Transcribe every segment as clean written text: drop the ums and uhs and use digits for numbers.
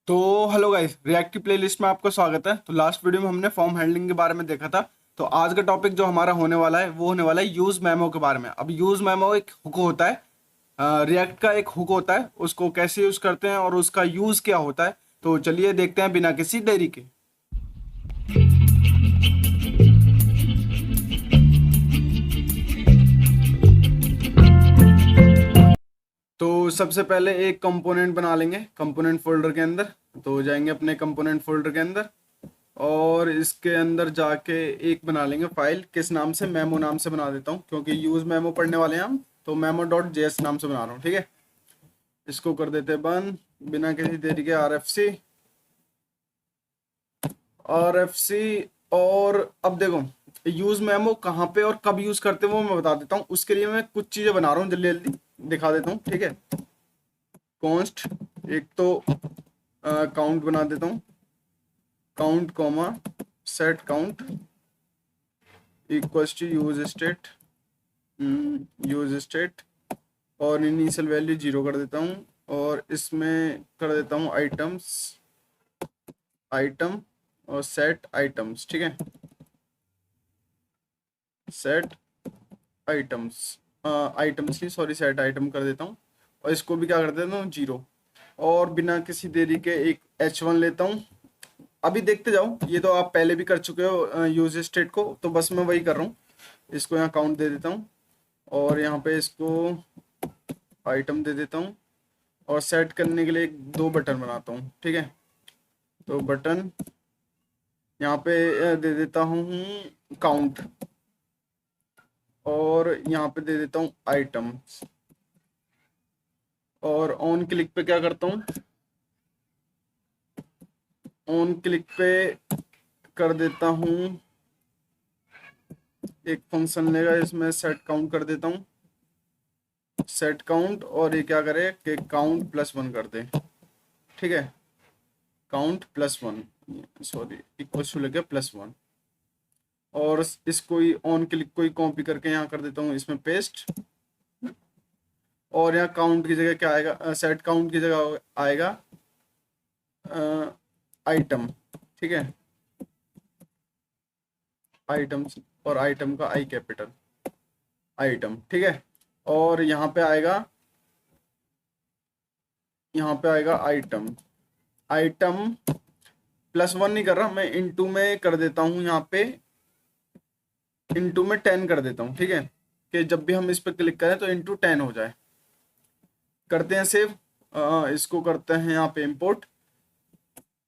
तो hello guys, react की playlist में आपका स्वागत है। तो लास्ट वीडियो में हमने फॉर्म हैंडलिंग के बारे में देखा था। तो आज का टॉपिक जो हमारा होने वाला है वो होने वाला है यूज मेमो के बारे में। अब यूज मेमो एक हुक होता है, रिएक्ट का एक हुक होता है, उसको कैसे यूज करते हैं और उसका यूज क्या होता है। तो चलिए देखते हैं बिना किसी देरी के। तो सबसे पहले एक कंपोनेंट बना लेंगे कंपोनेंट फोल्डर के अंदर। तो जाएंगे अपने कंपोनेंट फोल्डर के अंदर और इसके अंदर जाके एक बना लेंगे फाइल। किस नाम से? मेमो नाम से बना देता हूँ, क्योंकि यूज मेमो पढ़ने वाले हैं हम। तो मेमो डॉट जेएस नाम से बना रहा हूँ, ठीक है। इसको कर देते हैं बंद बिना किसी देरी के। R F C. और अब देखो, यूज मेमो कहाँ पे और कब यूज करते हैं वो मैं बता देता हूँ। उसके लिए मैं कुछ चीजें बना रहा हूँ, जल्दी जल्दी दिखा देता हूँ, ठीक है। कॉन्स्ट, एक तो काउंट बना देता हूँ। Count comma set count equals to use state और इनिशियल वैल्यू 0 कर देता हूँ। और इसमें कर देता हूँ आइटम और सेट आइटम्स, ठीक है। सेट आइटम्स नहीं, सॉरी, सेट आइटम कर देता हूँ। और इसको भी क्या कर देता हूँ? 0। और बिना किसी देरी के एक H1 लेता हूँ। अभी देखते जाओ, ये तो आप पहले भी कर चुके हो यूज स्टेट को, तो बस मैं वही कर रहा हूँ। इसको यहाँ काउंट दे देता हूँ और यहाँ पे इसको आइटम दे देता हूँ। और सेट करने के लिए दो बटन बनाता हूँ, ठीक है। तो बटन यहाँ पे दे देता हूँ काउंट और यहाँ पे दे देता हूँ आइटम। और ऑन क्लिक पे क्या करता हूँ? ऑन क्लिक पे कर देता हूँ एक फंक्शन लेगा, इसमें सेट काउंट कर देता हूँ। सेट काउंट और ये क्या करे कि काउंट +1 कर दे, ठीक है। काउंट +1, सॉरी, इक्वल टू लेके +1। और इसको ही ऑन क्लिक को ही कॉपी करके यहाँ कर देता हूँ इसमें पेस्ट। और यहाँ काउंट की जगह क्या आएगा? सेट काउंट की जगह आएगा आइटम, ठीक है। आइटम्स और आइटम का आई कैपिटल, आइटम, ठीक है। और यहाँ पे आएगा आइटम। आइटम +1 नहीं कर रहा मैं, इनटू में कर देता हूँ। यहाँ पे इनटू में 10 कर देता हूँ, ठीक है, कि जब भी हम इस पर क्लिक करें तो इनटू 10 हो जाए। करते हैं सेव। इसको करते हैं यहाँ पे इंपोर्ट।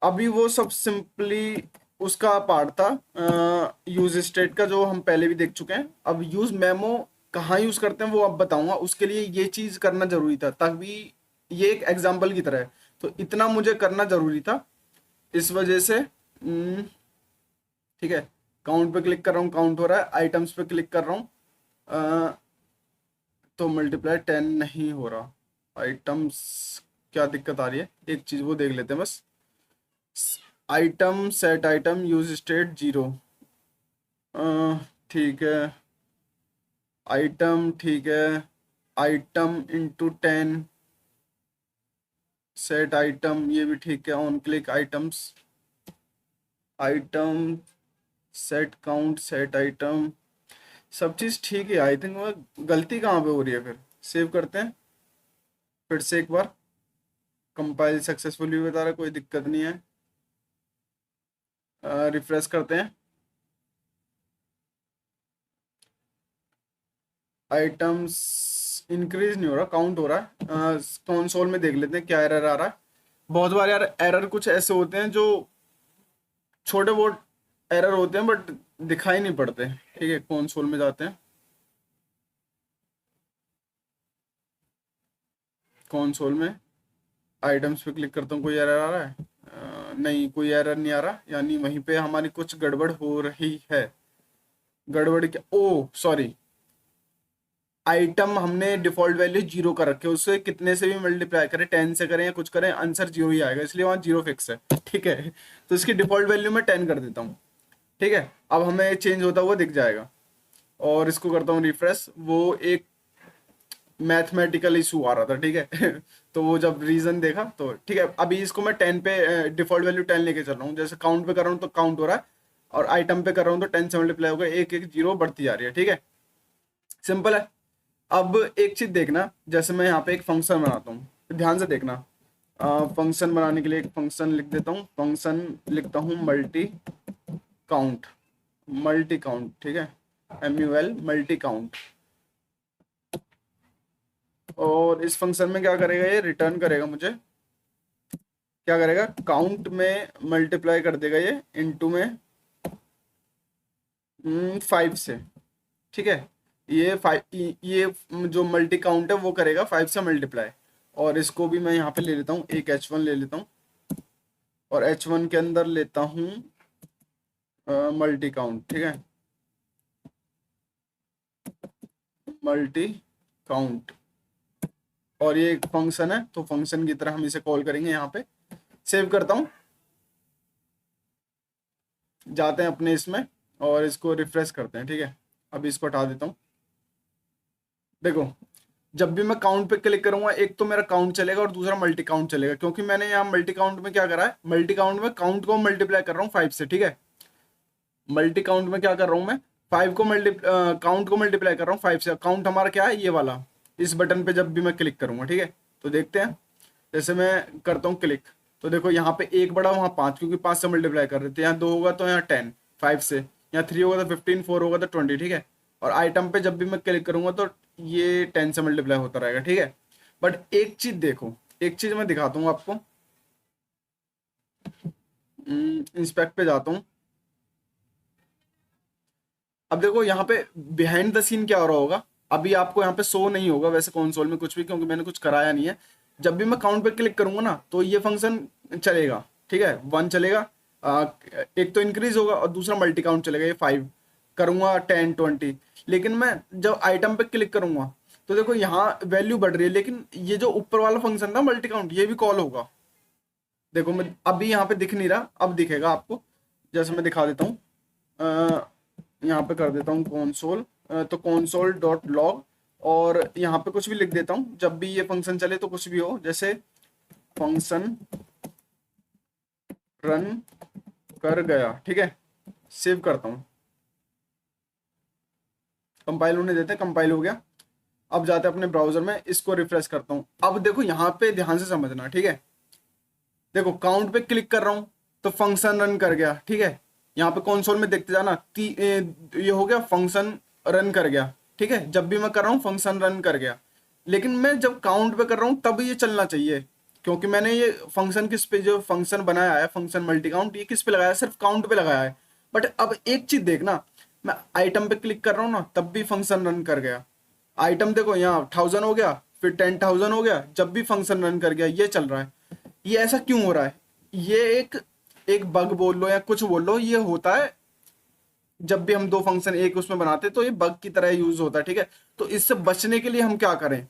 अभी वो सब सिंपली उसका पार्ट था यूज स्टेट का, जो हम पहले भी देख चुके हैं। अब यूज मेमो कहाँ यूज करते हैं वो अब बताऊंगा। उसके लिए ये चीज करना जरूरी था, तभी ये एक एग्जाम्पल की तरह है। तो इतना मुझे करना जरूरी था, इस वजह से। ठीक है, काउंट पे क्लिक कर रहा हूँ, काउंट हो रहा है। आइटम्स पे क्लिक कर रहा हूँ तो मल्टीप्लाई 10 नहीं हो रहा। आइटम्स क्या दिक्कत आ रही है, एक चीज वो देख लेते हैं बस। Item set item use state 0, ठीक है। आइटम, ठीक है। आइटम इंटू 10 सेट आइटम, ये भी ठीक है। On click items, item set count set item, सब चीज़ ठीक है। आई थिंक गलती कहाँ पे हो रही है? फिर सेव करते हैं फिर से एक बार। कंपाइल सक्सेसफुली बता रहा है, कोई दिक्कत नहीं है। रिफ्रेश करते हैं। आइटम्स इंक्रीज नहीं हो रहा, काउंट हो रहा है। कंसोल में देख लेते हैं क्या एरर आ रहा है। बहुत बार यार एरर कुछ ऐसे होते हैं जो छोटे बहुत एरर होते हैं बट दिखाई नहीं पड़ते, ठीक है। कंसोल में जाते हैं, कंसोल में आइटम्स पे क्लिक करता हूँ। कोई एरर आ रहा है? नहीं, कोई एरर नहीं आ रहा, यानी वहीं पे हमारी कुछ गड़बड़ हो रही है। गड़बड़ क्या? ओ सॉरी, आइटम हमने डिफॉल्ट वैल्यू 0 कर रखे, उससे कितने से भी मल्टीप्लाई करें, 10 से करें या कुछ करें, आंसर 0 ही आएगा, इसलिए वहाँ 0 फिक्स है, ठीक है। तो इसकी डिफॉल्ट वैल्यू में 10 कर देता हूँ, ठीक है। अब हमें चेंज होता हुआ दिख जाएगा। और इसको करता हूँ रिफ्रेश। वो एक मैथमेटिकल इशू आ रहा था, ठीक है। तो वो जब रीजन देखा तो ठीक है, अभी इसको मैं 10 पे डिफॉल्ट वैल्यू 10 लेके चल रहा हूँ, जैसे काउंट पे कर रहा हूँ तो काउंट हो रहा है, और आइटम पे कर रहा हूँ तो 10 से मल्टीप्लाई होगा, एक एक जीरो बढ़ती जा रही है, ठीक है, सिंपल है। अब एक चीज देखना, जैसे मैं यहाँ पे एक फंक्शन बनाता हूँ, ध्यान से देखना, फंक्शन बनाने के लिए एक फंक्शन लिख देता हूँ, फंक्शन लिखता हूँ मल्टी काउंट, मल्टी काउंट, ठीक है, MUL मल्टी काउंट। और इस फंक्शन में क्या करेगा, ये रिटर्न करेगा मुझे, क्या करेगा, काउंट में मल्टीप्लाई कर देगा ये इनटू में 5 से, ठीक है, ये 5, ये जो मल्टी काउंट है वो करेगा 5 से मल्टीप्लाई। और इसको भी मैं यहाँ पे ले लेता हूँ, एक H1 ले लेता हूँ, और H1 के अंदर लेता हूँ मल्टी काउंट, ठीक है, मल्टी काउंट। और ये एक फंक्शन है, तो फंक्शन की तरह हम इसे कॉल करेंगे, यहाँ पे सेव करता हूँ, जाते हैं अपने इसमें और इसको रिफ्रेश करते हैं, ठीक है, अभी इसको हटा देता हूँ। देखो, जब भी मैं काउंट पे क्लिक करूंगा, एक तो मेरा काउंट चलेगा और दूसरा मल्टी काउंट चलेगा, क्योंकि मैंने यहाँ मल्टी काउंट में क्या करा है, मल्टी काउंट में काउंट को मल्टीप्लाई कर रहा हूँ 5 से, ठीक है, मल्टी काउंट में क्या कर रहा हूँ मैं, 5 को काउंट को मल्टीप्लाई कर रहा हूँ 5 से। काउंट हमारा क्या है, ये वाला, इस बटन पे जब भी मैं क्लिक करूंगा, ठीक है, तो देखते हैं, जैसे मैं करता हूँ क्लिक, तो देखो यहाँ पे एक बड़ा, वहाँ 5, क्योंकि 5 से मल्टीप्लाई कर रहे थे, यहाँ 2 होगा तो यहाँ 10 5 से, यहाँ 3 होगा तो 15, 4 होगा तो 20, ठीक है। और आइटम पे जब भी मैं क्लिक करूंगा तो ये 10 से मल्टीप्लाई होता रहेगा, ठीक है। बट एक चीज देखो, एक चीज मैं दिखाता हूँ आपको, इंस्पेक्ट पे जाता हूँ, अब देखो यहाँ पे बिहाइंड द सीन क्या हो रहा होगा, अभी आपको यहाँ पे शो नहीं होगा वैसे कंसोल में कुछ भी, क्योंकि मैंने कुछ कराया नहीं है। जब भी मैं काउंट पे क्लिक करूंगा ना, तो ये फंक्शन चलेगा, ठीक है, 1 चलेगा, आ, एक तो इंक्रीज होगा और दूसरा मल्टी काउंट चलेगा, ये 5 करूंगा, 10 20। लेकिन मैं जब आइटम पे क्लिक करूंगा तो देखो यहाँ वैल्यू बढ़ रही है, लेकिन ये जो ऊपर वाला फंक्शन था मल्टी काउंट, ये भी कॉल होगा। देखो मैं अभी यहाँ पे दिख नहीं रहा, अब दिखेगा आपको, जैसे मैं दिखा देता हूँ, यहाँ पे कर देता हूँ console, तो console डॉट लॉग, और यहाँ पे कुछ भी लिख देता हूँ, जब भी ये फंक्शन चले तो कुछ भी हो, जैसे फंक्शन रन कर गया, ठीक है, सेव करता हूँ, कंपाइल होने देते हैं, कंपाइल हो गया। अब जाते हैं अपने ब्राउजर में, इसको रिफ्रेश करता हूँ। अब देखो यहाँ पे ध्यान से समझना, ठीक है, देखो काउंट पे क्लिक कर रहा हूँ तो फंक्शन रन कर गया, ठीक है, यहाँ पे कंसोल में देखते जाना, ये हो गया फंक्शन रन कर गया, ठीक है, जब भी मैं कर रहा हूँ फंक्शन रन कर गया। लेकिन मैं जब काउंट पे कर रहा हूँ तब ये चलना चाहिए, क्योंकि मैंने ये फंक्शन किस पे, जो फंक्शन बनाया है फंक्शन मल्टी काउंट, ये किस पे लगाया है, सिर्फ काउंट पे लगाया है। बट अब एक चीज देखना, मैं आइटम पे क्लिक कर रहा हूँ ना, तब भी फंक्शन रन कर गया। आइटम देखो यहाँ 1000 हो गया, फिर 10,000 हो गया, जब भी फंक्शन रन कर गया, ये चल रहा है। ये ऐसा क्यों हो रहा है, ये एक एक बग बोल लो या कुछ बोल लो, ये होता है जब भी हम दो फंक्शन एक उसमें बनाते हैं तो ये बग की तरह यूज होता है, ठीक है। तो इससे बचने के लिए हम क्या करें,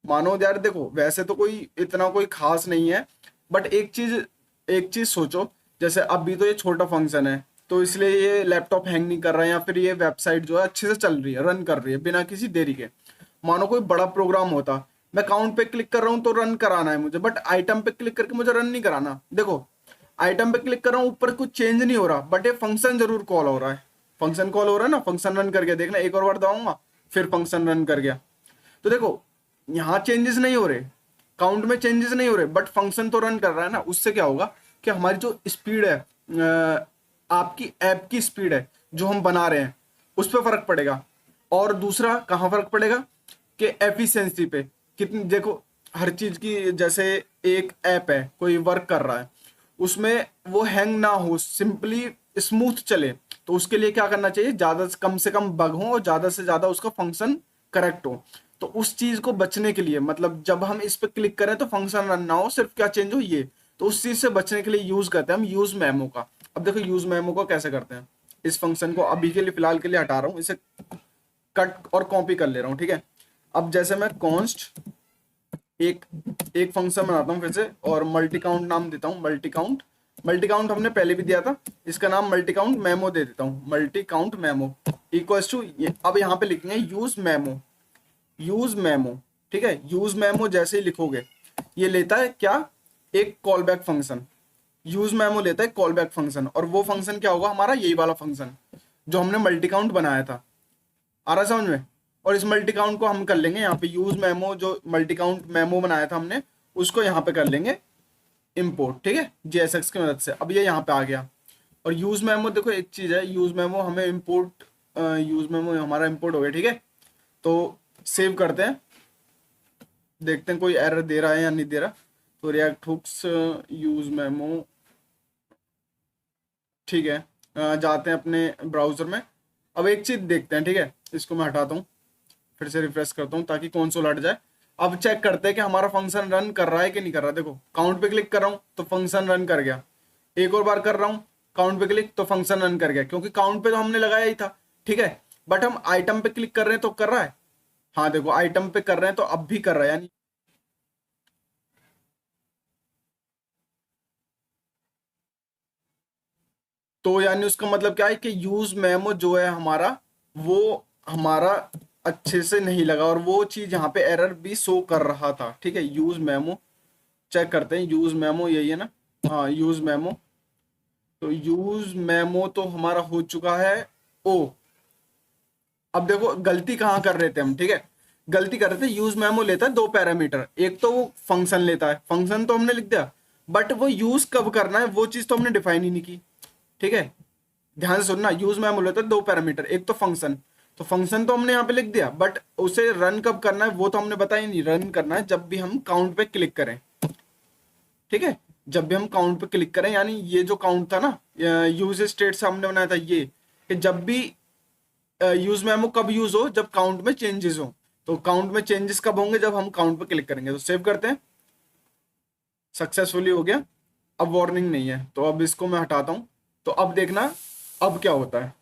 मानो यार देखो वैसे तो कोई इतना कोई खास नहीं है, बट एक चीज सोचो, जैसे अभी तो ये छोटा फंक्शन है तो इसलिए ये लैपटॉप हैंग नहीं कर रहा है, या फिर ये वेबसाइट जो है अच्छे से चल रही है, रन कर रही है बिना किसी देरी के। मानो कोई बड़ा प्रोग्राम होता, मैं काउंट पे क्लिक कर रहा हूँ तो रन कराना है मुझे, बट आइटम पे क्लिक करके मुझे रन नहीं कराना। देखो आइटम पे क्लिक कर रहा हूँ, ऊपर कुछ चेंज नहीं हो रहा, बट ये फंक्शन जरूर कॉल हो रहा है, फंक्शन कॉल हो रहा है ना, फंक्शन रन कर गया, देखना एक और बार दबाऊंगा फिर फंक्शन रन कर गया। तो देखो यहाँ चेंजेस नहीं हो रहे, काउंट में चेंजेस नहीं हो रहे, बट फंक्शन तो रन कर रहा है ना। उससे क्या होगा कि हमारी जो स्पीड है, आपकी ऐप की स्पीड है जो हम बना रहे हैं, उस पर फर्क पड़ेगा। और दूसरा कहाँ फर्क पड़ेगा कि एफिशिएंसी पे, कितनी देखो हर चीज की, जैसे एक ऐप है कोई वर्क कर रहा है, उसमें वो हैंग ना हो, सिंपली स्मूथ चले, तो उसके लिए क्या करना चाहिए, ज्यादा से कम बग हो और ज्यादा से ज्यादा उसका फंक्शन करेक्ट हो। तो उस चीज को बचने के लिए, मतलब जब हम इस पे क्लिक करें तो फंक्शन रन ना हो, सिर्फ क्या चेंज हो ये, तो उस चीज से बचने के लिए यूज करते हैं हम यूज मेमो का। अब देखो यूज मेमो को कैसे करते हैं, इस फंक्शन को अभी के लिए फिलहाल के लिए हटा रहा हूँ, इसे कट और कॉपी कर ले रहा हूँ, ठीक है। अब जैसे मैं कॉन्स्ट एक एक फंक्शन बनाता हूँ फिर से, और मल्टी काउंट नाम देता हूँ, मल्टी काउंट हमने पहले भी दिया था, इसका नाम मल्टी काउंट मेमो दे देता हूँ, multi count memo equals to, अब यहाँ पे लिखेंगे यूज मेमो, यूज मेमो, ठीक है। यूज मेमो जैसे ही लिखोगे ये लेता है क्या, एक call back function. Use memo लेता है कॉल बैक फंक्शन, और वो फंक्शन क्या होगा हमारा, यही वाला फंक्शन जो हमने मल्टी काउंट बनाया था। आ रहा समझ में? और इस मल्टी काउंट को हम कर लेंगे यहाँ पे यूज मेमो, जो मल्टी काउंट मेमो बनाया था हमने उसको यहाँ पे कर लेंगे इम्पोर्ट, ठीक है, JSX की मदद से। अब ये यहाँ पे आ गया। और यूज मेमो देखो एक चीज है, यूज मेमो हमें इम्पोर्ट, यूज मेमो हमारा इम्पोर्ट हो गया, ठीक है। तो सेव करते हैं, देखते हैं कोई एरर दे रहा है या नहीं दे रहा। तो रिएक्ट हुक्स यूज मेमो, ठीक है। जाते हैं अपने ब्राउजर में। अब एक चीज देखते हैं, ठीक है, इसको मैं हटाता हूँ, फिर से रिफ्रेश करता हूँ ताकि कंसोल हट जाए। अब चेक करते हैं कि हमारा फंक्शन रन कर रहा है कि नहीं कर रहा। देखो काउंट पे क्लिक कर रहा हूँ तो फंक्शन रन कर गया, एक और बार कर रहा हूँ काउंट पे क्लिक तो फंक्शन रन कर गया, क्योंकि काउंट पे तो हमने लगाया ही था, ठीक है। बट हम आइटम पे क्लिक कर रहे हैं तो कर रहा है। हाँ देखो आइटम पे कर रहे हैं तो अब भी कर रहा है, यानी तो यानी उसका मतलब क्या है कि यूज मेमो जो है हमारा, वो हमारा अच्छे से नहीं लगा, और वो चीज यहाँ पे एरर भी शो कर रहा था, ठीक है। यूज मेमो चेक करते हैं, यूज मेमो यही है ना, हाँ यूज मेमो। तो यूज मेमो तो हमारा हो चुका है ओ। अब देखो गलती कहाँ कर रहे थे हम, ठीक है, गलती कर रहे थे, यूज मेमो लेता है दो पैरामीटर, एक तो वो फंक्शन लेता है, फंक्शन तो हमने लिख दिया, बट वो यूज कब करना है वो चीज तो हमने डिफाइन ही नहीं की, ठीक है। ध्यान से सुनना, यूज मेमो लेता है दो पैरामीटर, एक तो फंक्शन, तो फंक्शन तो हमने यहाँ पे लिख दिया, बट उसे रन कब करना है वो तो हमने बताया नहीं। रन करना है जब भी हम काउंट पे क्लिक करें, ठीक है, जब भी हम काउंट पे क्लिक करें, यानी ये जो काउंट था ना, यूज स्टेट से हमने बनाया था ये, कि जब भी यूज मेमो कब यूज हो, जब काउंट में चेंजेस हो। तो काउंट में चेंजेस कब होंगे, जब हम काउंट पे क्लिक करेंगे। तो सेव करते हैं, सक्सेसफुली हो गया। अब वार्निंग नहीं है तो अब इसको मैं हटाता हूँ। तो अब देखना अब क्या होता है।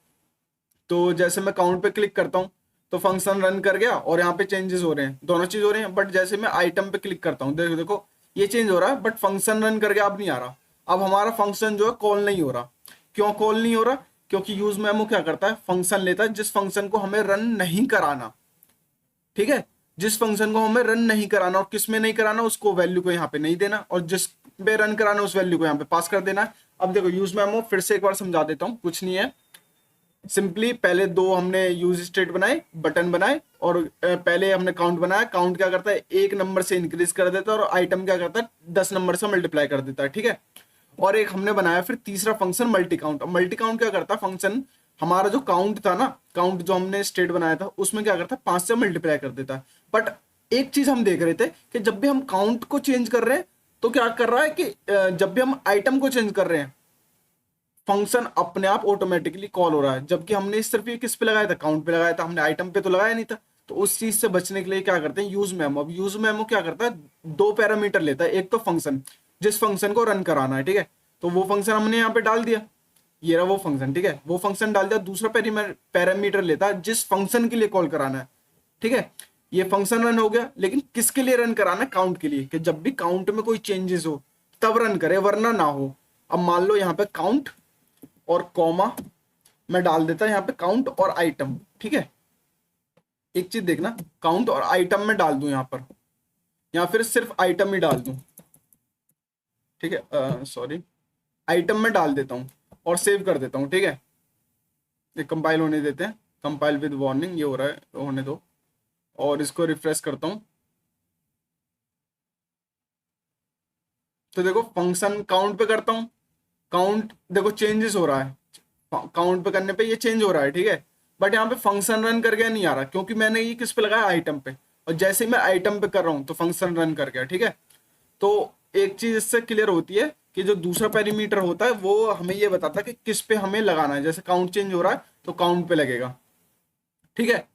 तो जैसे मैं काउंट पे क्लिक करता हूँ तो फंक्शन रन कर गया और यहाँ पे चेंजेस हो रहे हैं, दोनों चीज हो रहे हैं। बट जैसे मैं आइटम पे क्लिक करता हूँ, देखो देखो ये चेंज हो रहा है, बट फंक्शन रन कर गया अब नहीं आ रहा। अब हमारा फंक्शन जो है कॉल नहीं हो रहा। क्यों कॉल नहीं हो रहा? क्योंकि यूज मेमो क्या करता है, फंक्शन लेता है जिस फंक्शन को हमें रन नहीं कराना, ठीक है, जिस फंक्शन को हमें रन नहीं कराना, और किस में नहीं कराना, उसको वैल्यू को यहाँ पे नहीं देना, और जिस पे रन कराना उस वैल्यू को यहाँ पे पास कर देना है। अब देखो यूज मेमो फिर से एक बार समझा देता हूँ, कुछ नहीं है, सिंपली पहले दो हमने यूज स्टेट बनाए, बटन बनाए, और पहले हमने काउंट बनाया। काउंट क्या करता है, एक नंबर से इंक्रीज कर देता है, और आइटम क्या करता है 10 नंबर से मल्टीप्लाई कर देता है, ठीक है। और एक हमने बनाया फिर तीसरा फंक्शन मल्टी काउंट। अब मल्टी काउंट क्या करता है, फंक्शन हमारा जो काउंट था ना, काउंट जो हमने स्टेट बनाया था उसमें क्या करता है 5 से मल्टीप्लाई कर देता है। बट एक चीज हम देख रहे थे कि जब भी हम काउंट को चेंज कर रहे हैं तो क्या कर रहा है कि जब भी हम आइटम को चेंज कर रहे हैं फंक्शन अपने आप ऑटोमेटिकली कॉल हो रहा है, जबकि हमने सिर्फ ये किस पे लगाया था, काउंट पे लगाया था, हमने आइटम पे तो लगाया नहीं था। तो उस चीज से बचने के लिए क्या करते हैं, यूज मेमो। अब यूज मेमो क्या करता है, दो पैरामीटर लेता है, एक तो फंक्शन जिस फंक्शन को रन कराना है, ठीक है, तो वो फंक्शन हमने यहाँ पे डाल दिया, ये रहा वो फंक्शन, ठीक है, वो फंक्शन डाल दिया। दूसरा पैरामीटर लेता है जिस फंक्शन के लिए कॉल कराना है, ठीक है। ये फंक्शन रन हो गया, लेकिन किसके लिए रन कराना है, काउंट के लिए, कि जब भी काउंट में कोई चेंजेस हो तब रन करे, वरना ना हो। अब मान लो यहाँ पे काउंट और कॉमा मैं डाल देता यहाँ पे काउंट और आइटम, ठीक है। एक चीज देखना, काउंट और आइटम में डाल दूं यहाँ पर, या फिर सिर्फ आइटम ही डाल दूं, ठीक है, सॉरी, आइटम में डाल देता हूँ और सेव कर देता हूँ, ठीक है। ये कंपाइल होने देते हैं, कंपाइल विद वार्निंग, ये हो रहा है, होने दो, और इसको रिफ्रेश करता हूँ। तो देखो फंक्शन काउंट पे करता हूँ, काउंट देखो चेंजेस हो रहा है, काउंट पे करने पे ये चेंज हो रहा है, ठीक है। बट यहाँ पे फंक्शन रन कर गया नहीं आ रहा, क्योंकि मैंने ये किस पे लगाया, आइटम पे, और जैसे ही मैं आइटम पे कर रहा हूँ तो फंक्शन रन कर गया, ठीक है। तो एक चीज इससे क्लियर होती है कि जो दूसरा पैरामीटर होता है वो हमें ये बताता है कि किस पे हमें लगाना है। जैसे काउंट चेंज हो रहा है तो काउंट पे लगेगा, ठीक है।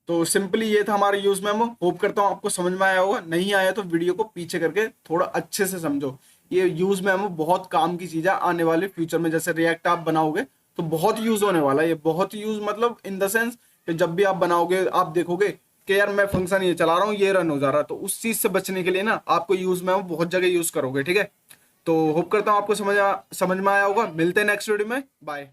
तो सिंपली ये था हमारा यूज मेमो। होप करता हूँ आपको समझ में आया होगा, नहीं आया तो वीडियो को पीछे करके थोड़ा अच्छे से समझो। ये यूज मेमो बहुत काम की चीज है, आने वाले फ्यूचर में जैसे रिएक्ट आप बनाओगे तो बहुत यूज होने वाला है। ये बहुत यूज मतलब इन द सेंस कि जब भी आप बनाओगे आप देखोगे कि यार मैं फंक्शन ये चला रहा हूँ, ये रन हो जा रहा है, तो उस चीज से बचने के लिए ना आपको यूज मेमो बहुत जगह यूज करोगे, ठीक है। तो होप करता हूँ आपको समझ में आया होगा। मिलते हैं नेक्स्ट वीडियो में, बाय।